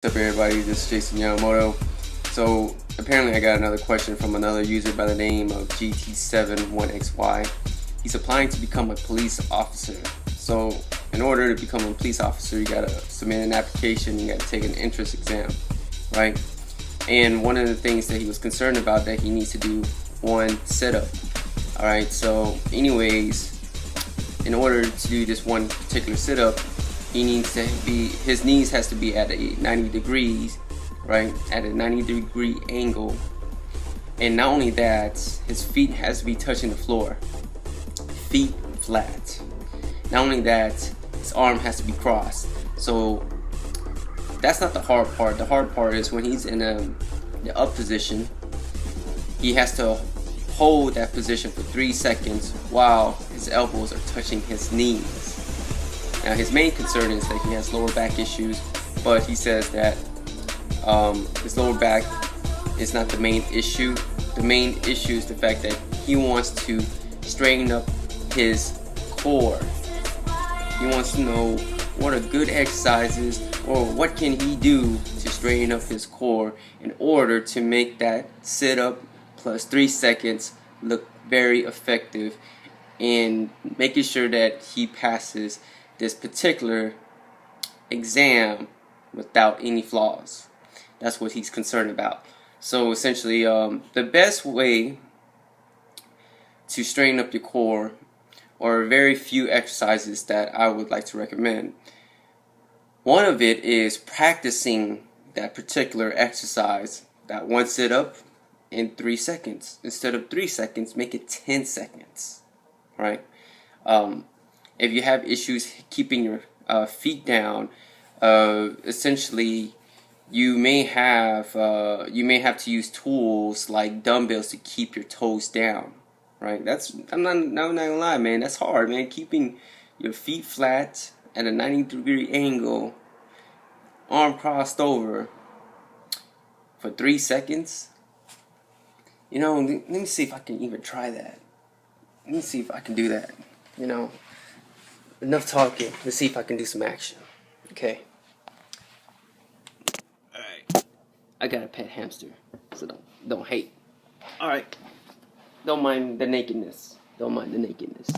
What's up, everybody? This is Jason Yamamoto. So apparently I got another question from another user by the name of GT71XY. He's applying to become a police officer. So in order to become a police officer, you gotta submit an application, you gotta take an entrance exam, right? And one of the things that he was concerned about, that he needs to do one sit-up. Alright, so anyways, in order to do this one particular sit-up, he needs to be, his knees has to be at a 90 degrees, right? At a 90-degree angle. And not only that, his feet has to be touching the floor. Feet flat. Not only that, his arm has to be crossed. So that's not the hard part. The hard part is when he's in the up position, he has to hold that position for 3 seconds while his elbows are touching his knees. Now his main concern is that he has lower back issues, but he says that his lower back is not the main issue. The main issue is the fact that he wants to straighten up his core. He wants to know what are good exercises, or what can he do to straighten up his core in order to make that sit-up plus 3 seconds look very effective, in making sure that he passes this particular exam without any flaws. That's what he's concerned about. So essentially, the best way to straighten up your core, or very few exercises that I would like to recommend. One of it is practicing that particular exercise, that one sit-up, in 3 seconds. Instead of 3 seconds, make it 10 seconds, right? If you have issues keeping your feet down, essentially you may have to use tools like dumbbells to keep your toes down, right? I'm not gonna lie, man. That's hard, man. Keeping your feet flat at a 90-degree angle, arm crossed over for 3 seconds. You know, let me see if I can even try that. Let me see if I can do that. You know, enough talking. Let's see if I can do some action. Okay. Alright. I got a pet hamster, so don't hate. Alright. Don't mind the nakedness. Don't mind the nakedness.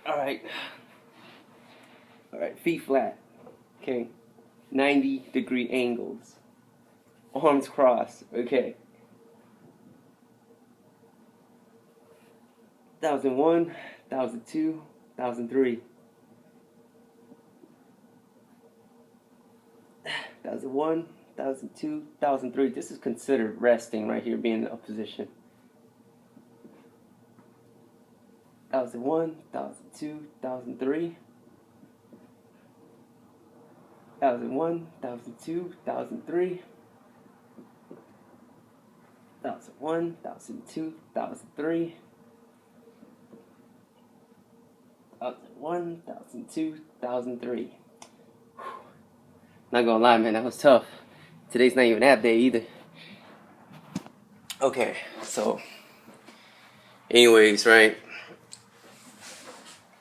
Alright. Alright, feet flat. Okay. 90-degree angles. Arms crossed. Okay. 1001, 1002, 1003. 1001, 1002, 1003. This is considered resting right here, being in a position. 1001, 1002, 1003. 1001, 1002, 1003. 1001, 1002, 1003. 1001, 1002, 1003. Not gonna lie, man, that was tough. Today's not even ab day either. Okay, so anyways, right?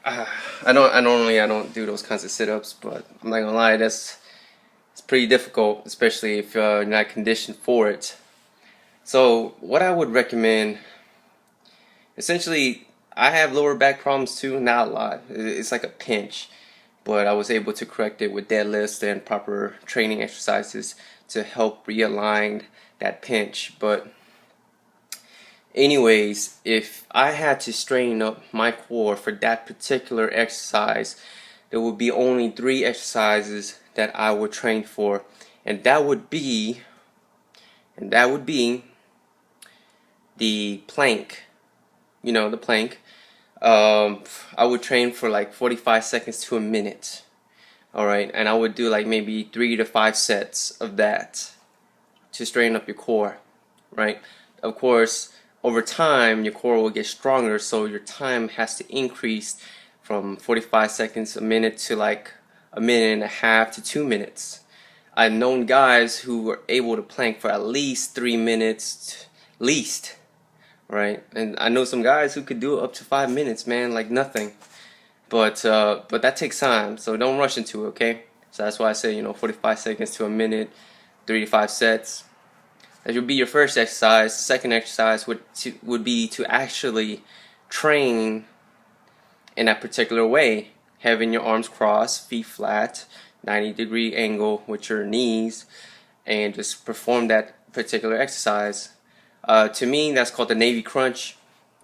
I don't do those kinds of sit-ups, but I'm not gonna lie, it's pretty difficult, especially if you're not conditioned for it. So what I would recommend, essentially, I have lower back problems too, not a lot. It's like a pinch, but I was able to correct it with deadlifts and proper training exercises to help realign that pinch. But anyways, if I had to straighten up my core for that particular exercise, there would be only 3 exercises that I would train for, and that would be the plank. You know, the plank. I would train for like 45 seconds to a minute. Alright, and I would do like maybe 3 to 5 sets of that to straighten up your core, right? Of course, over time your core will get stronger, so your time has to increase from 45 seconds a minute to like a minute and a half to 2 minutes. I've known guys who were able to plank for at least 3 minutes, least. Right, and I know some guys who could do it up to 5 minutes, man, like nothing. But that takes time, so don't rush into it, okay? So that's why I say, 45 seconds to a minute, 3 to 5 sets. That would be your first exercise. Second exercise would be to actually train in that particular way, having your arms crossed, feet flat, 90-degree angle with your knees, and just perform that particular exercise. To me, that's called the Navy Crunch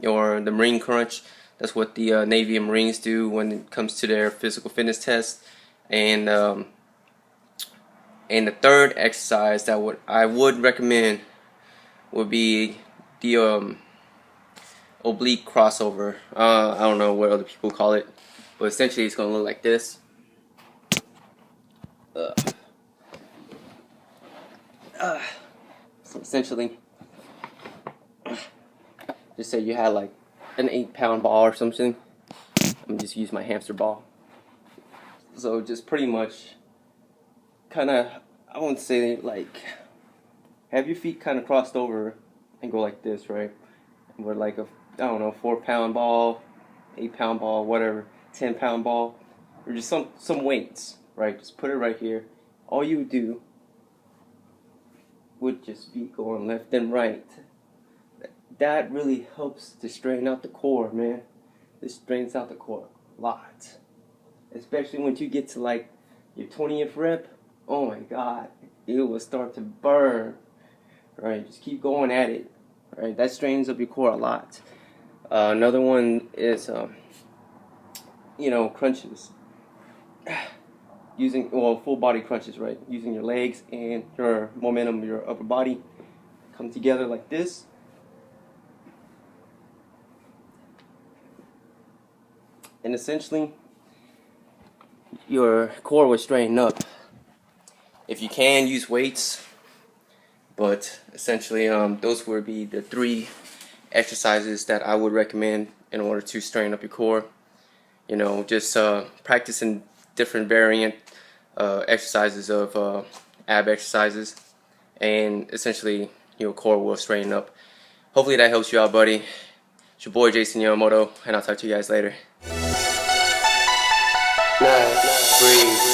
or the Marine Crunch. That's what the Navy and Marines do when it comes to their physical fitness test. And the third exercise that I would recommend would be the oblique crossover. I don't know what other people call it, but essentially it's going to look like this. So essentially, just say you had like an 8-pound ball or something. I'm gonna just use my hamster ball. So just pretty much kind of, I won't say like, have your feet kind of crossed over and go like this, right? With like a, I don't know, 4-pound ball, 8-pound ball, whatever, 10-pound ball, or just some weights, right? Just put it right here. All you would do would just be going left and right. That really helps to straighten out the core, man. This straightens out the core a lot. Especially when you get to like your 20th rep, oh my God, it will start to burn. Right, just keep going at it. Right, that straightens up your core a lot. Another one is, crunches. Using, full body crunches, right? Using your legs and your momentum of your upper body come together like this. And essentially, your core will straighten up. If you can, use weights. But essentially, those would be the 3 exercises that I would recommend in order to straighten up your core. Just practicing different variant exercises of ab exercises, and essentially your core will straighten up. Hopefully that helps you out, buddy. It's your boy Jason Yamamoto, and I'll talk to you guys later. 9, 3